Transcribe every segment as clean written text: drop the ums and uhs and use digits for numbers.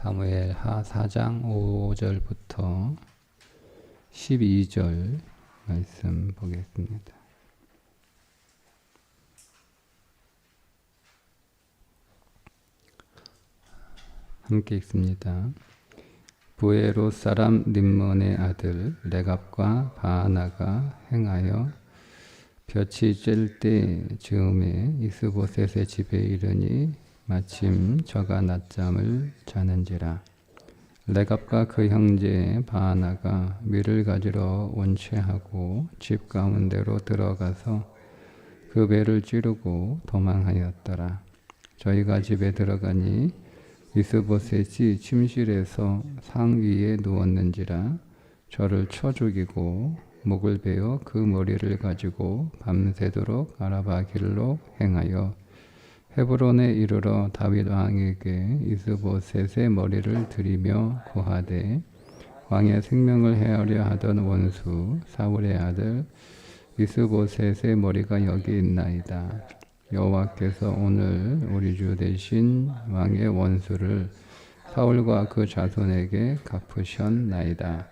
사무엘하 4장 5절부터 12절 말씀 보겠습니다. 함께 읽습니다. 부에롯 사람 림몬의 아들 레갑과 바하나가 행하여 볕이 쬐을 때 즈음에 이스보셋의 집에 이르니 마침 저가 낮잠을 자는지라. 레갑과 그 형제 바하나가 밀을 가지러 원취하고 집 가운데로 들어가서 그 배를 찌르고 도망하였더라. 저희가 집에 들어가니 이스보셋이 침실에서 상 위에 누웠는지라. 저를 쳐 죽이고 목을 베어 그 머리를 가지고 밤새도록 아라바 길로 행하여 헤브론에 이르러 다윗 왕에게 이스보셋의 머리를 들이며 고하되, 왕의 생명을 해하려 하던 원수 사울의 아들 이스보셋의 머리가 여기 있나이다. 여호와께서 오늘 우리 주 대신 왕의 원수를 사울과 그 자손에게 갚으셨나이다.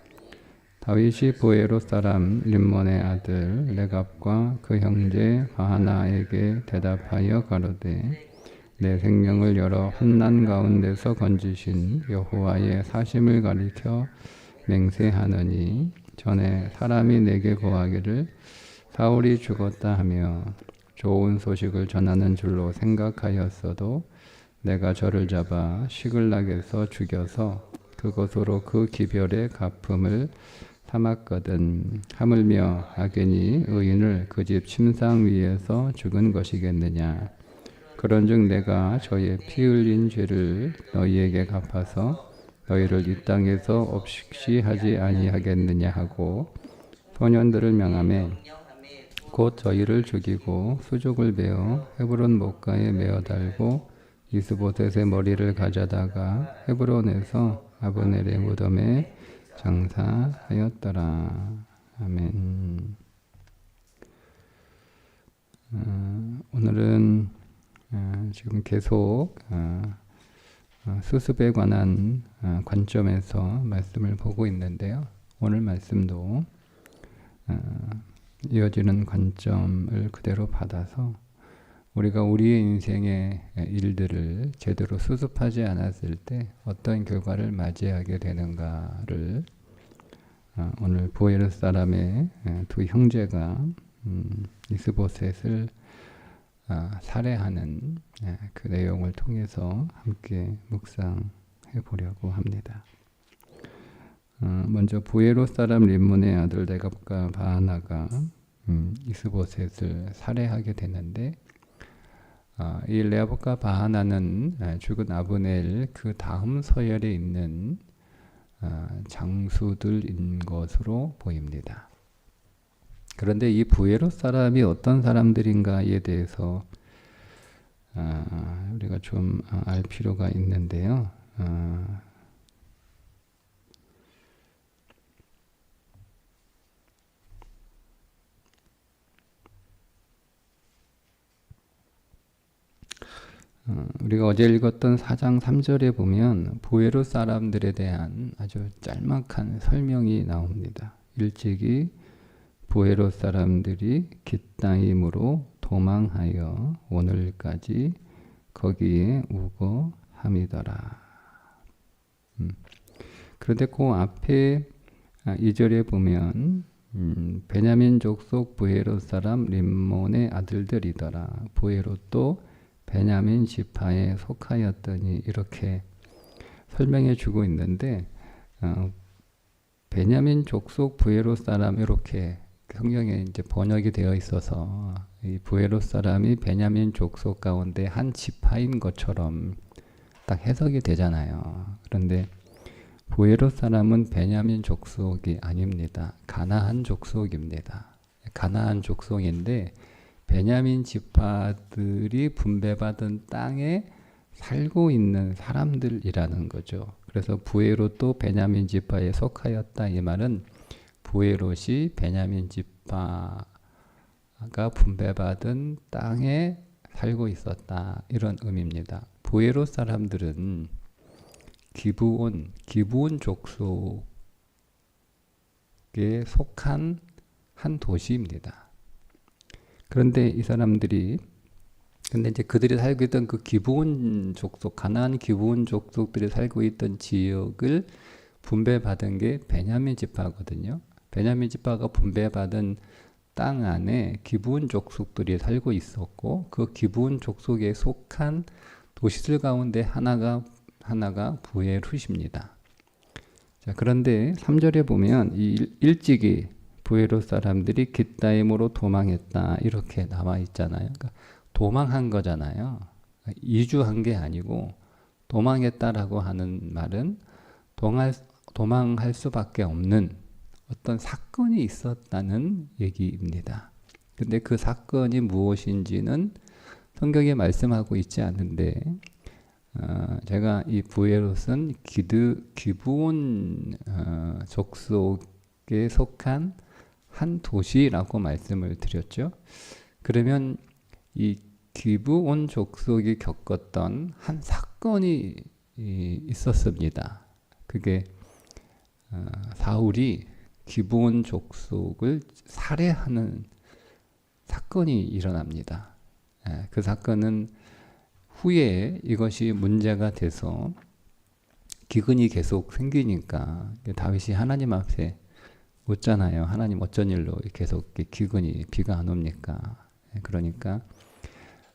다윗이 부에롯 사람 림몬의 아들 레갑과 그 형제 바하나에게 대답하여 가로되, 내 생명을 여러 환난 가운데서 건지신 여호와의 사심을 가리켜 맹세하느니, 전에 사람이 내게 고하기를 사울이 죽었다 하며 좋은 소식을 전하는 줄로 생각하였어도 내가 저를 잡아 시글락에서 죽여서 그것으로 그 기별의 갚음을 삼았거든. 하물며 악인이 의인을 그 집 침상 위에서 죽은 것이겠느냐. 그런즉 내가 저의 피 흘린 죄를 너희에게 갚아서 너희를 이 땅에서 없이 하지 아니하겠느냐 하고 소년들을 명하매 곧 저희를 죽이고 수족을 베어 헤브론 목가에 메어 달고 이스보셋의 머리를 가져다가 헤브론에서 아브넬의 무덤에 장사하였더라. 아멘. 오늘은 지금 계속 수습에 관한 관점에서 말씀을 보고 있는데요. 오늘 말씀도 이어지는 관점을 그대로 받아서 우리가 우리의 인생의 일들을 제대로 수습하지 않았을 때 어떤 결과를 맞이하게 되는가를 오늘 부에롯 사람의 두 형제가 이스보셋을 살해하는 그 내용을 통해서 함께 묵상해 보려고 합니다. 먼저 부에롯 사람 림몬의 아들 레갑과 바하나가 이스보셋을 살해하게 되는데, 이 레갑과 바하나는 죽은 아브넬 그 다음 서열에 있는 장수들인 것으로 보입니다. 그런데 이 부에롯 사람이 어떤 사람들인가에 대해서 우리가 좀 알 필요가 있는데요. 우리가 어제 읽었던 4장 3절에 보면 부에롯 사람들에 대한 아주 짤막한 설명이 나옵니다. 일찍이 부에롯 사람들이 깃다임으로 도망하여 오늘까지 거기에 우거함이더라. 그런데 그 앞에 2절에 보면 베냐민 족속 부에롯 사람 림몬의 아들들이더라. 부에롯도 베냐민 지파에 속하였더니 이렇게 설명해 주고 있는데, 베냐민 족속 부에롯 사람 이렇게 성경에 이제 번역이 되어 있어서 이 부에롯 사람이 베냐민 족속 가운데 한 지파인 것처럼 딱 해석이 되잖아요. 그런데 부에롯 사람은 베냐민 족속이 아닙니다. 가나안 족속입니다. 가나안 족속인데 베냐민 지파들이 분배받은 땅에 살고 있는 사람들이라는 거죠. 그래서 부에롯도 베냐민 지파에 속하였다. 이 말은 부에롯이 베냐민 지파가 분배받은 땅에 살고 있었다. 이런 의미입니다. 부에롯 사람들은 기브온 족속에 속한 한 도시입니다. 그런데 이 사람들이 근데 이제 그들이 살고 있던 그 기브온 족속, 가나안 기브온 족속들이 살고 있던 지역을 분배받은 게 베냐민 지파거든요. 베냐민 지파가 분배받은 땅 안에 기브온 족속들이 살고 있었고 그 기브온 족속에 속한 도시들 가운데 하나가 부에롯입니다. 자, 그런데 3절에 보면 일찍이 부에롯 사람들이 깃다임으로 도망했다 이렇게 나와 있잖아요. 그러니까 도망한 거잖아요. 이주한 게 아니고 도망했다라고 하는 말은 도망할 수밖에 없는 어떤 사건이 있었다는 얘기입니다. 근데 그 사건이 무엇인지는 성경에 말씀하고 있지 않은데 제가 이 부에롯은 기브온 족속에 속한 한 도시라고 말씀을 드렸죠. 그러면 이 기브온 족속이 겪었던 한 사건이 있었습니다. 그게 사울이 기브온 족속을 살해하는 사건이 일어납니다. 그 사건은 후에 이것이 문제가 돼서 기근이 계속 생기니까 다윗이 하나님 앞에 묻잖아요. 하나님 어쩐 일로 계속 기근이 비가 안 옵니까? 그러니까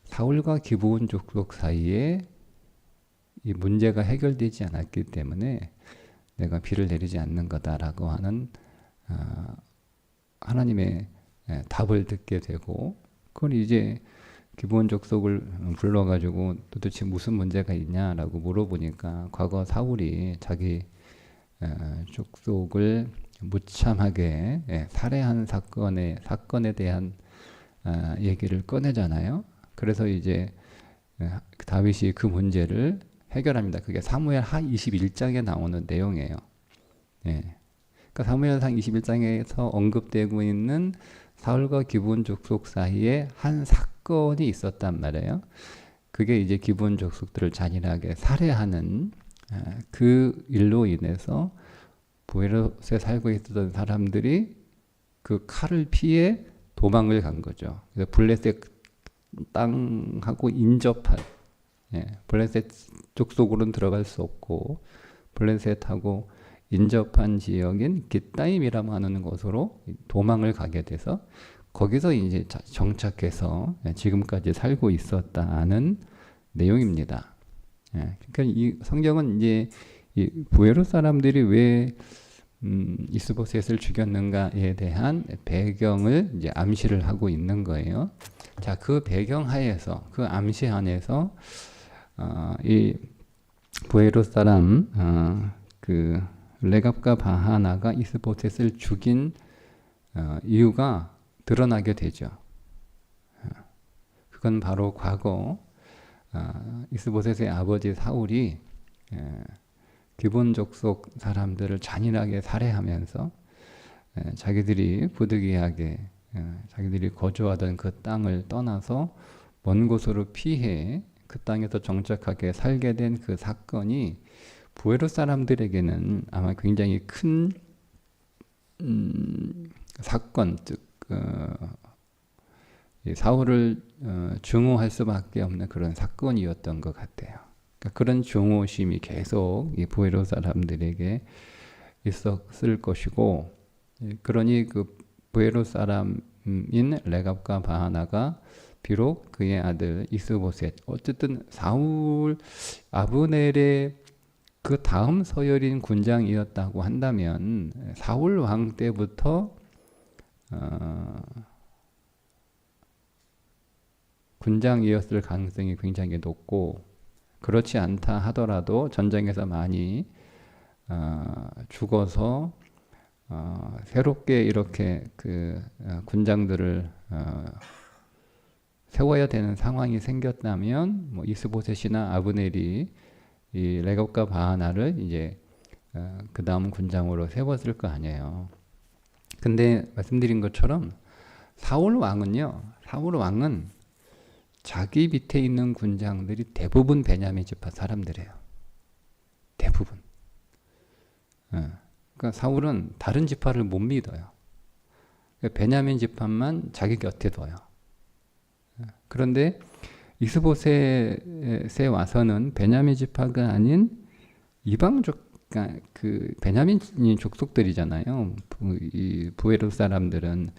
사울과 기브온 족속 사이에 이 문제가 해결되지 않았기 때문에 내가 비를 내리지 않는 거다라고 하는 하나님의 답을 듣게 되고 그건 이제 기브온 족속을 불러가지고 도대체 무슨 문제가 있냐라고 물어보니까 과거 사울이 자기 족속을 무참하게 살해한 사건에 대한 얘기를 꺼내잖아요. 그래서 이제 다윗이 그 문제를 해결합니다. 그게 사무엘 하 21장에 나오는 내용이에요. 그러니까 사무엘상 21장에서 언급되고 있는 사울과 기브온 족속 사이에 한 사건이 있었단 말이에요. 그게 이제 기브온 족속들을 잔인하게 살해하는 그 일로 인해서 부에롯에 살고 있었던 사람들이 그 칼을 피해 도망을 간 거죠. 그래서 블레셋 땅하고 인접한 블레셋 족속으로는 들어갈 수 없고 블레셋하고 인접한 지역인 깃다임이라고 하는 곳으로 도망을 가게 돼서 거기서 이제 정착해서 지금까지 살고 있었다는 내용입니다. 그러니까 이 성경은 이제 이 부에롯 사람들이 왜 이스보셋을 죽였는가에 대한 배경을 이제 암시를 하고 있는 거예요. 자, 그 배경 하에서 그 암시 안에서 이 부에롯 사람 그 레갑과 바하나가 이스보셋을 죽인 이유가 드러나게 되죠. 그건 바로 과거 이스보셋의 아버지 사울이 기브온 족속 사람들을 잔인하게 살해하면서 자기들이 부득이하게 자기들이 거주하던 그 땅을 떠나서 먼 곳으로 피해 그 땅에서 정착하게 살게 된 그 사건이 부에롯 사람들에게는 아마 굉장히 큰 사건, 즉 사울을 증오할 수밖에 없는 그런 사건이었던 것 같아요. 그러니까 그런 증오심이 계속 이 부에롯 사람들에게 있었을 것이고, 그러니 그 부에롯 사람인 레갑과 바하나가 비록 그의 아들 이스보셋, 어쨌든 사울 아브넬의 그 다음 서열인 군장이었다고 한다면 사울 왕 때부터 군장이었을 가능성이 굉장히 높고, 그렇지 않다 하더라도 전쟁에서 많이 죽어서 새롭게 이렇게 그 군장들을 세워야 되는 상황이 생겼다면 뭐 이스보셋이나 아브넬이 이 레갑과 바하나를 이제 그 다음 군장으로 세웠을 거 아니에요. 근데 말씀드린 것처럼 사울 왕은 자기 밑에 있는 군장들이 대부분 베냐민 지파 사람들이에요. 대부분. 그러니까 사울은 다른 지파를 못 믿어요. 베냐민 지파만 자기 곁에 둬요. 그런데 이스보셋에 와서는 베냐민 지파가 아닌 이방족, 그러니까 그 베냐민 족속들이잖아요. 이 부에롯 사람들은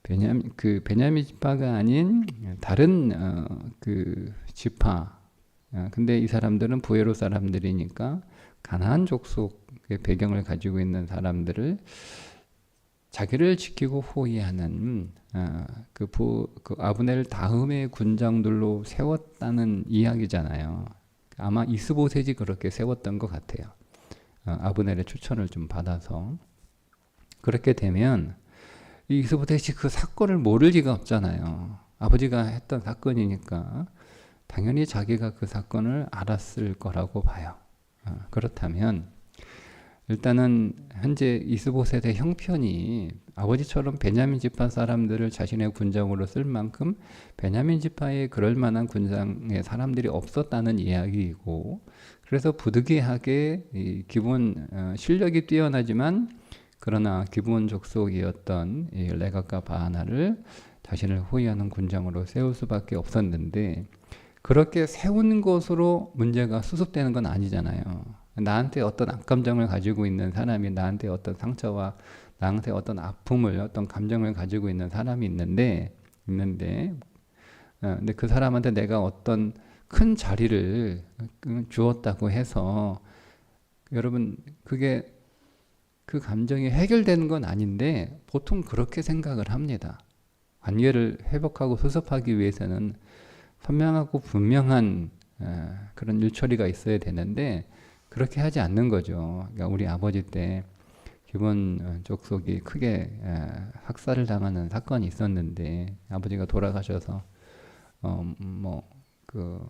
베냐민 지파가 아닌 다른 그 지파. 근데 이 사람들은 부에롯 사람들이니까 가나안 족속의 배경을 가지고 있는 사람들을 자기를 지키고 호위하는 그 아브넬 다음의 군장들로 세웠다는 이야기잖아요. 아마 이스보셋이 그렇게 세웠던 것 같아요. 아브넬의 추천을 좀 받아서. 그렇게 되면 이 이스보셋이 그 사건을 모를 리가 없잖아요. 아버지가 했던 사건이니까 당연히 자기가 그 사건을 알았을 거라고 봐요. 그렇다면 일단은 현재 이스보셋의 형편이 아버지처럼 베냐민 지파 사람들을 자신의 군장으로 쓸 만큼 베냐민 지파에 그럴 만한 군장의 사람들이 없었다는 이야기이고, 그래서 부득이하게 이 기본 실력이 뛰어나지만 그러나 기본 족속이었던 이 레갑과 바하나를 자신을 호위하는 군장으로 세울 수밖에 없었는데, 그렇게 세운 것으로 문제가 수습되는 건 아니잖아요. 나한테 어떤 악감정을 가지고 있는 사람이, 나한테 어떤 상처와 나한테 어떤 아픔을, 어떤 감정을 가지고 있는 사람이 있는데 근데 그 사람한테 내가 어떤 큰 자리를 주었다고 해서 여러분 그게 그 감정이 해결되는 건 아닌데 보통 그렇게 생각을 합니다. 관계를 회복하고 수습하기 위해서는 선명하고 분명한 그런 일처리가 있어야 되는데 그렇게 하지 않는 거죠. 그러니까 우리 아버지 때 기본 족속이 크게 학살을 당하는 사건이 있었는데 아버지가 돌아가셔서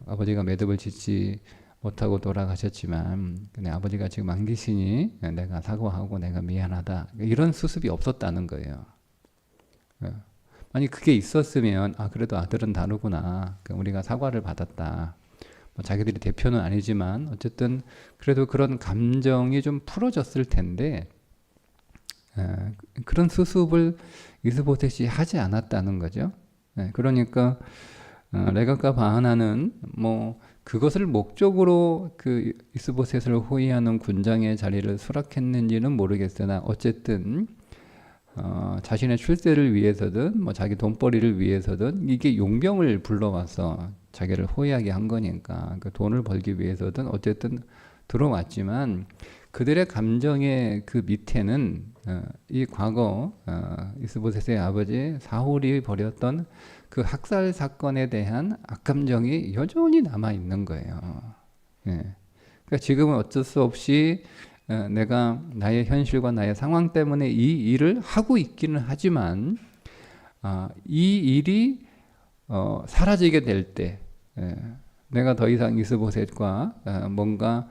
아버지가 매듭을 짓지 못하고 돌아가셨지만 근데 아버지가 지금 안 계시니 내가 사과하고 내가 미안하다 이런 수습이 없었다는 거예요. 만약 그게 있었으면 그래도 아들은 다르구나. 그러니까 우리가 사과를 받았다. 자기들이 대표는 아니지만 어쨌든 그래도 그런 감정이 좀 풀어졌을 텐데 그런 수습을 이스보셋이 하지 않았다는 거죠. 그러니까 레갑과 바하나는 그것을 목적으로 그 이스보셋을 호위하는 군장의 자리를 수락했는지는 모르겠으나 어쨌든 자신의 출세를 위해서든 자기 돈벌이를 위해서든 이게 용병을 불러와서 자기를 호위하게 한 거니까 그 돈을 벌기 위해서든 어쨌든 들어왔지만 그들의 감정의 그 밑에는 이 과거 이스보셋의 아버지 사울이 벌였던 그 학살 사건에 대한 악감정이 여전히 남아 있는 거예요. 그러니까 지금은 어쩔 수 없이 내가 나의 현실과 나의 상황 때문에 이 일을 하고 있기는 하지만 이 일이 사라지게 될 때 내가 더 이상 이스보셋과 뭔가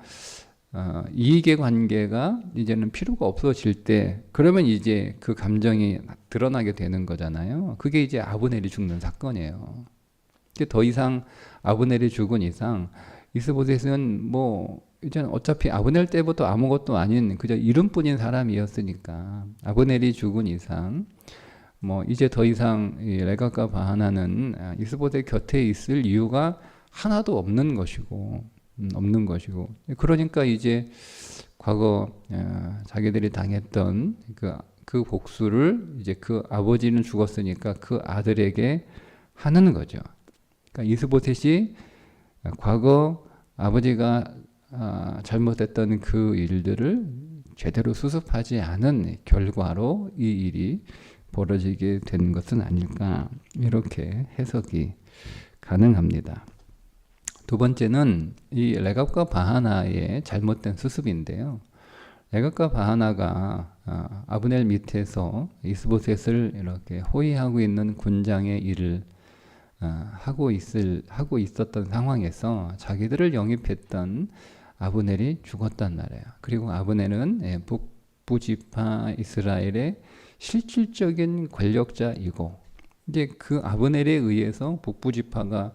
이익의 관계가 이제는 필요가 없어질 때 그러면 이제 그 감정이 드러나게 되는 거잖아요. 그게 이제 아브넬이 죽는 사건이에요. 더 이상 아브넬이 죽은 이상 이스보셋은 이제는 어차피 아브넬 때부터 아무것도 아닌 그저 이름뿐인 사람이었으니까 아브넬이 죽은 이상 이제 더 이상 이 레갑과 바하나는 이스보셋 곁에 있을 이유가 하나도 없는 것이고 그러니까 이제 과거 자기들이 당했던 그 복수를 이제 그 아버지는 죽었으니까 그 아들에게 하는 거죠. 그러니까 이스보셋이 과거 아버지가 잘못했던 그 일들을 제대로 수습하지 않은 결과로 이 일이 벌어지게 된 것은 아닐까 이렇게 해석이 가능합니다. 두 번째는 이 레갑과 바하나의 잘못된 수습인데요. 레갑과 바하나가 아브넬 밑에서 이스보셋을 이렇게 호위하고 있는 군장의 일을 하고 있었던 상황에서 자기들을 영입했던 아브넬이 죽었단 말이에요. 그리고 아브넬은 북부 지파 이스라엘의 실질적인 권력자이고 이제 그 아브넬에 의해서 북부 지파가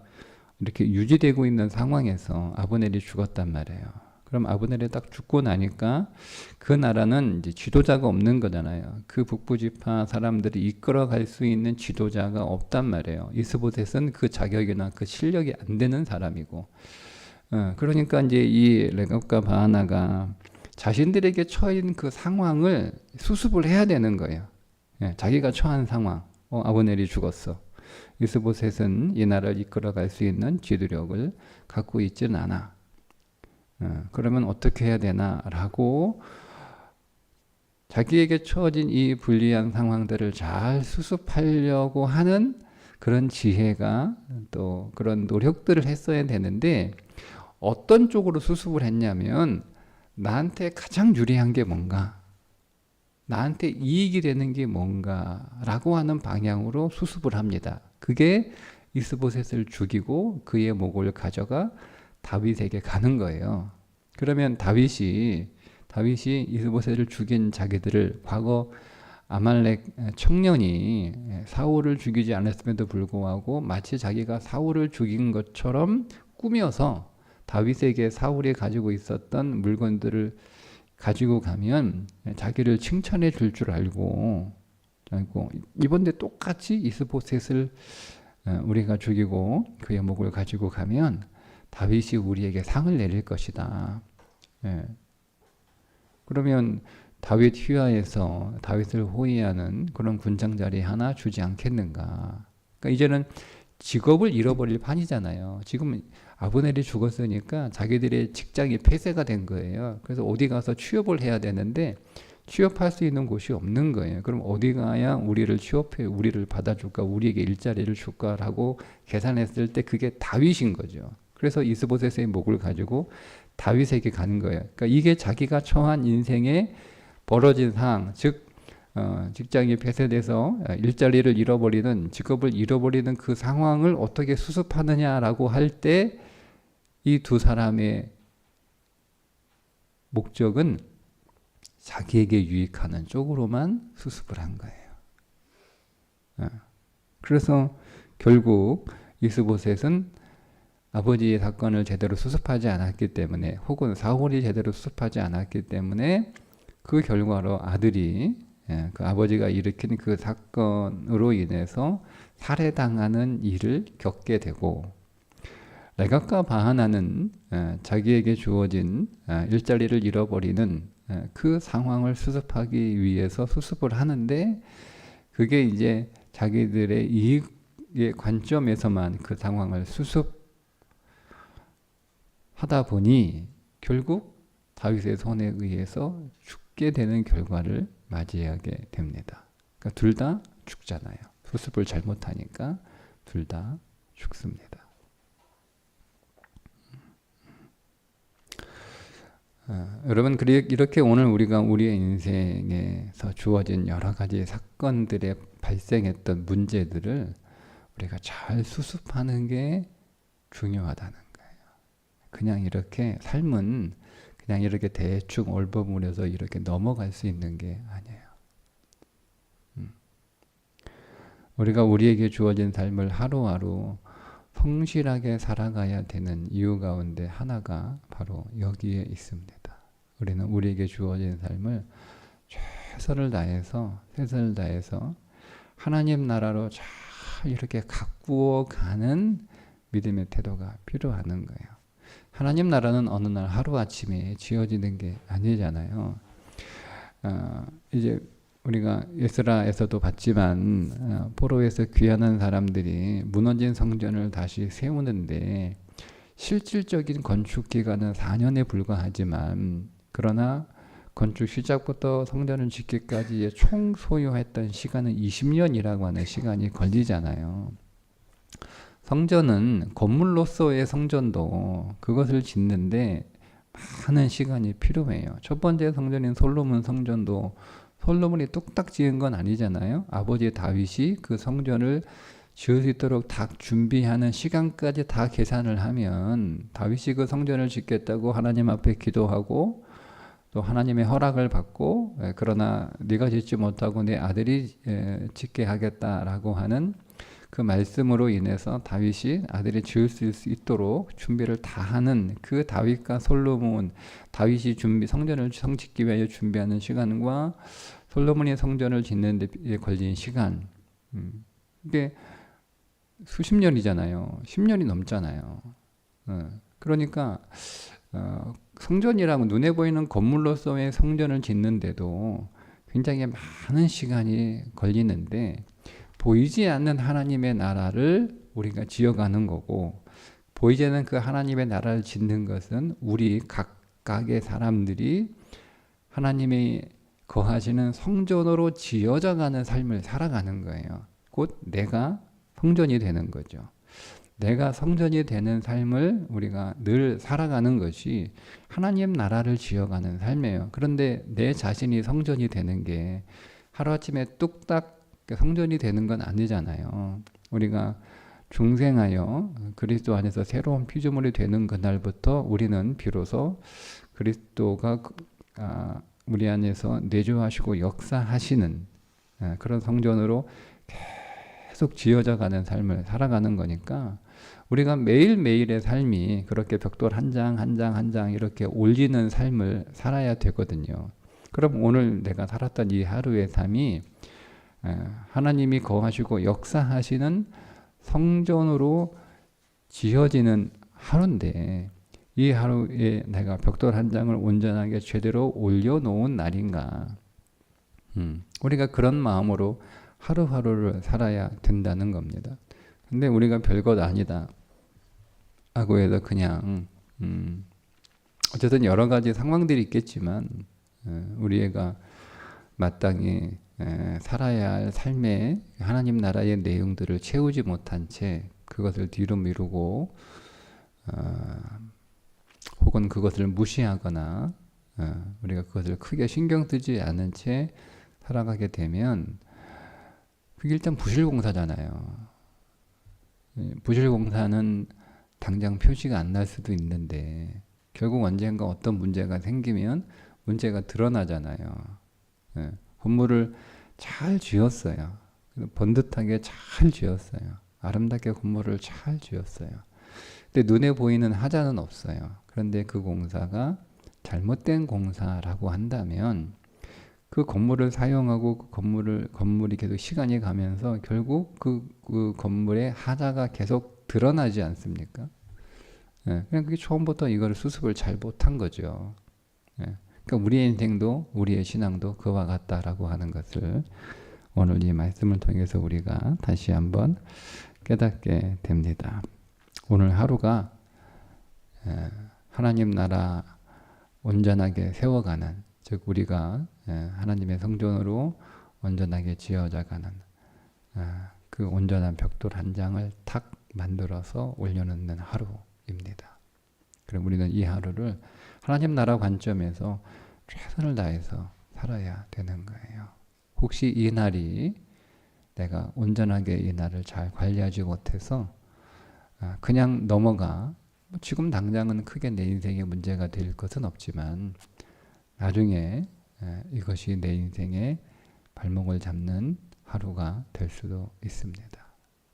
이렇게 유지되고 있는 상황에서 아브넬이 죽었단 말이에요. 그럼 아브넬이 딱 죽고 나니까 그 나라는 이제 지도자가 없는 거잖아요. 그 북부 지파 사람들이 이끌어갈 수 있는 지도자가 없단 말이에요. 이스보셋은 그 자격이나 그 실력이 안 되는 사람이고, 그러니까 이제 이 레갑과 바하나가 자신들에게 처한 그 상황을 수습을 해야 되는 거예요. 예, 자기가 처한 상황. 아브넬이 죽었어. 이스보셋은 이 나라를 이끌어갈 수 있는 지도력을 갖고 있지는 않아. 그러면 어떻게 해야 되나라고 자기에게 처해진 이 불리한 상황들을 잘 수습하려고 하는 그런 지혜가 또 그런 노력들을 했어야 되는데 어떤 쪽으로 수습을 했냐면 나한테 가장 유리한 게 뭔가, 나한테 이익이 되는 게 뭔가라고 하는 방향으로 수습을 합니다. 그게 이스보셋을 죽이고 그의 목을 가져가 다윗에게 가는 거예요. 그러면 다윗이 이스보셋을 죽인 자기들을 과거 아말렉 청년이 사울을 죽이지 않았음에도 불구하고 마치 자기가 사울을 죽인 것처럼 꾸며서 다윗에게 사울이 가지고 있었던 물건들을 가지고 가면 자기를 칭찬해 줄 줄 알고 이번에 똑같이 이스보셋을 우리가 죽이고 그의 목을 가지고 가면 다윗이 우리에게 상을 내릴 것이다. 그러면 다윗 휘하에서 다윗을 호위하는 그런 군장 자리 하나 주지 않겠는가. 그러니까 이제는 직업을 잃어버릴 판이잖아요. 지금 아브넬이 죽었으니까 자기들의 직장이 폐쇄가 된 거예요. 그래서 어디 가서 취업을 해야 되는데 취업할 수 있는 곳이 없는 거예요. 그럼 어디 가야 우리를 취업해, 우리를 받아줄까, 우리에게 일자리를 줄까라고 계산했을 때 그게 다윗인 거죠. 그래서 이스보셋의 목을 가지고 다윗에게 가는 거예요. 그러니까 이게 자기가 처한 인생에 벌어진 상황, 즉 직장이 폐쇄돼서 일자리를 잃어버리는, 직업을 잃어버리는 그 상황을 어떻게 수습하느냐라고 할 때 이 두 사람의 목적은 자기에게 유익하는 쪽으로만 수습을 한 거예요. 그래서 결국 이스보셋은 아버지의 사건을 제대로 수습하지 않았기 때문에, 혹은 사울이 제대로 수습하지 않았기 때문에 그 결과로 아들이 그 아버지가 일으킨 그 사건으로 인해서 살해당하는 일을 겪게 되고, 레갑과 바하나는 자기에게 주어진 일자리를 잃어버리는 그 상황을 수습하기 위해서 수습을 하는데, 그게 이제 자기들의 이익의 관점에서만 그 상황을 수습하다 보니 결국 다윗의 손에 의해서 죽게 되는 결과를 맞이하게 됩니다. 그러니까 둘 다 죽잖아요. 수습을 잘못하니까 둘 다 죽습니다. 여러분, 이렇게 오늘 우리가 우리의 인생에서 주어진 여러 가지 사건들에 발생했던 문제들을 우리가 잘 수습하는 게 중요하다는 거예요. 그냥 이렇게 삶은 그냥 이렇게 대충 얼버무려서 이렇게 넘어갈 수 있는 게 아니에요. 우리가 우리에게 주어진 삶을 하루하루 성실하게 살아가야 되는 이유 가운데 하나가 바로 여기에 있습니다. 우리는 우리에게 주어진 삶을 최선을 다해서 하나님 나라로 잘 이렇게 가꾸어 가는 믿음의 태도가 필요하는 거예요. 하나님 나라는 어느 날 하루아침에 지어지는 게 아니잖아요. 이제 우리가 에스라에서도 봤지만 포로에서 귀환한 사람들이 무너진 성전을 다시 세우는데 실질적인 건축 기간은 4년에 불과하지만, 그러나 건축 시작부터 성전을 짓기까지의 총 소요했던 시간은 20년이라고 하는 시간이 걸리잖아요. 성전은 건물로서의 성전도 그것을 짓는데 많은 시간이 필요해요. 첫 번째 성전인 솔로몬 성전도 솔로몬이 뚝딱 지은 건 아니잖아요. 아버지 다윗이 그 성전을 지을 수 있도록 다 준비하는 시간까지 다 계산을 하면 다윗이 그 성전을 짓겠다고 하나님 앞에 기도하고 또 하나님의 허락을 받고, 그러나 네가 짓지 못하고 내 아들이 짓게 하겠다라고 하는 그 말씀으로 인해서 다윗이 아들이 지을 수 있도록 준비를 다 하는 그 다윗과 솔로몬, 다윗이 성전을 성짓기 위하여 준비하는 시간과 솔로몬이 성전을 짓는 데 걸린 시간, 이게 수십 년이잖아요. 10년이 넘잖아요. 그러니까 성전이라고 눈에 보이는 건물로서의 성전을 짓는데도 굉장히 많은 시간이 걸리는데, 보이지 않는 하나님의 나라를 우리가 지어가는 거고, 보이지 않는 그 하나님의 나라를 짓는 것은 우리 각각의 사람들이 하나님의 거하시는 성전으로 지어져가는 삶을 살아가는 거예요. 곧 내가 성전이 되는 거죠. 내가 성전이 되는 삶을 우리가 늘 살아가는 것이 하나님 나라를 지어가는 삶이에요. 그런데 내 자신이 성전이 되는 게 하루아침에 뚝딱 성전이 되는 건 아니잖아요. 우리가 중생하여 그리스도 안에서 새로운 피조물이 되는 그날부터 우리는 비로소 그리스도가 우리 안에서 내주하시고 역사하시는 그런 성전으로 계속 지어져 가는 삶을 살아가는 거니까, 우리가 매일매일의 삶이 그렇게 벽돌 한 장 한 장 한 장 이렇게 올리는 삶을 살아야 되거든요. 그럼 오늘 내가 살았던 이 하루의 삶이 하나님이 거하시고 역사하시는 성전으로 지어지는 하루인데, 이 하루에 내가 벽돌 한 장을 온전하게 제대로 올려놓은 날인가. 우리가 그런 마음으로 하루하루를 살아야 된다는 겁니다. 근데 우리가 별것 아니다 하고 해서 그냥 어쨌든 여러 가지 상황들이 있겠지만 우리 애가 마땅히 살아야 할 삶의 하나님 나라의 내용들을 채우지 못한 채 그것을 뒤로 미루고 혹은 그것을 무시하거나 우리가 그것을 크게 신경 쓰지 않은 채 살아가게 되면 그게 일단 부실공사잖아요. 부실공사는 당장 표시가 안 날 수도 있는데 결국 언젠가 어떤 문제가 생기면 문제가 드러나잖아요. 건물을 잘 지었어요. 번듯하게 잘 지었어요. 아름답게 건물을 잘 지었어요. 근데 눈에 보이는 하자는 없어요. 그런데 그 공사가 잘못된 공사라고 한다면 그 건물을 사용하고 그 건물이 계속 시간이 가면서 결국 그 건물의 하자가 계속 드러나지 않습니까? 그냥 그게 처음부터 이걸 수습을 잘 못한 거죠. 그러니까 우리의 인생도 우리의 신앙도 그와 같다라고 하는 것을 오늘 이 말씀을 통해서 우리가 다시 한번 깨닫게 됩니다. 오늘 하루가 하나님 나라 온전하게 세워가는, 즉 우리가 하나님의 성전으로 온전하게 지어져가는 그 온전한 벽돌 한 장을 탁 만들어서 올려놓는 하루입니다. 그럼 우리는 이 하루를 하나님 나라 관점에서 최선을 다해서 살아야 되는 거예요. 혹시 이 날이 내가 온전하게 이 날을 잘 관리하지 못해서 그냥 넘어가, 지금 당장은 크게 내 인생에 문제가 될 것은 없지만 나중에 이것이 내 인생의 발목을 잡는 하루가 될 수도 있습니다.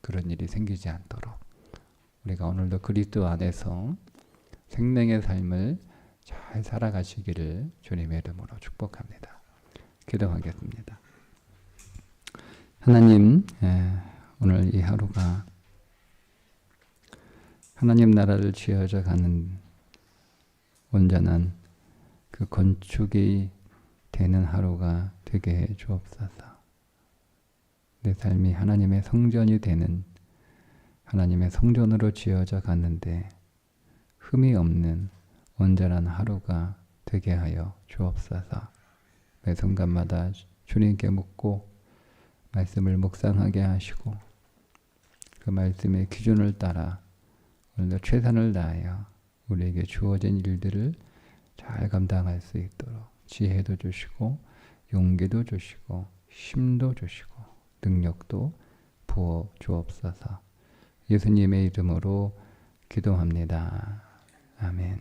그런 일이 생기지 않도록 우리가 오늘도 그리스도 안에서 생명의 삶을 잘 살아가시기를 주님의 이름으로 축복합니다. 기도하겠습니다. 하나님, 오늘 이 하루가 하나님 나라를 지어져 가는 온전한 그 건축이 되는 하루가 되게 해 주옵소서. 내 삶이 하나님의 성전이 되는, 하나님의 성전으로 지어져 갔는데 흠이 없는 온전한 하루가 되게 하여 주옵소서. 매 순간마다 주님께 묻고 말씀을 묵상하게 하시고 그 말씀의 기준을 따라 오늘도 최선을 다하여 우리에게 주어진 일들을 잘 감당할 수 있도록 지혜도 주시고 용기도 주시고 힘도 주시고 능력도 부어 주옵소서. 예수님의 이름으로 기도합니다. 아멘.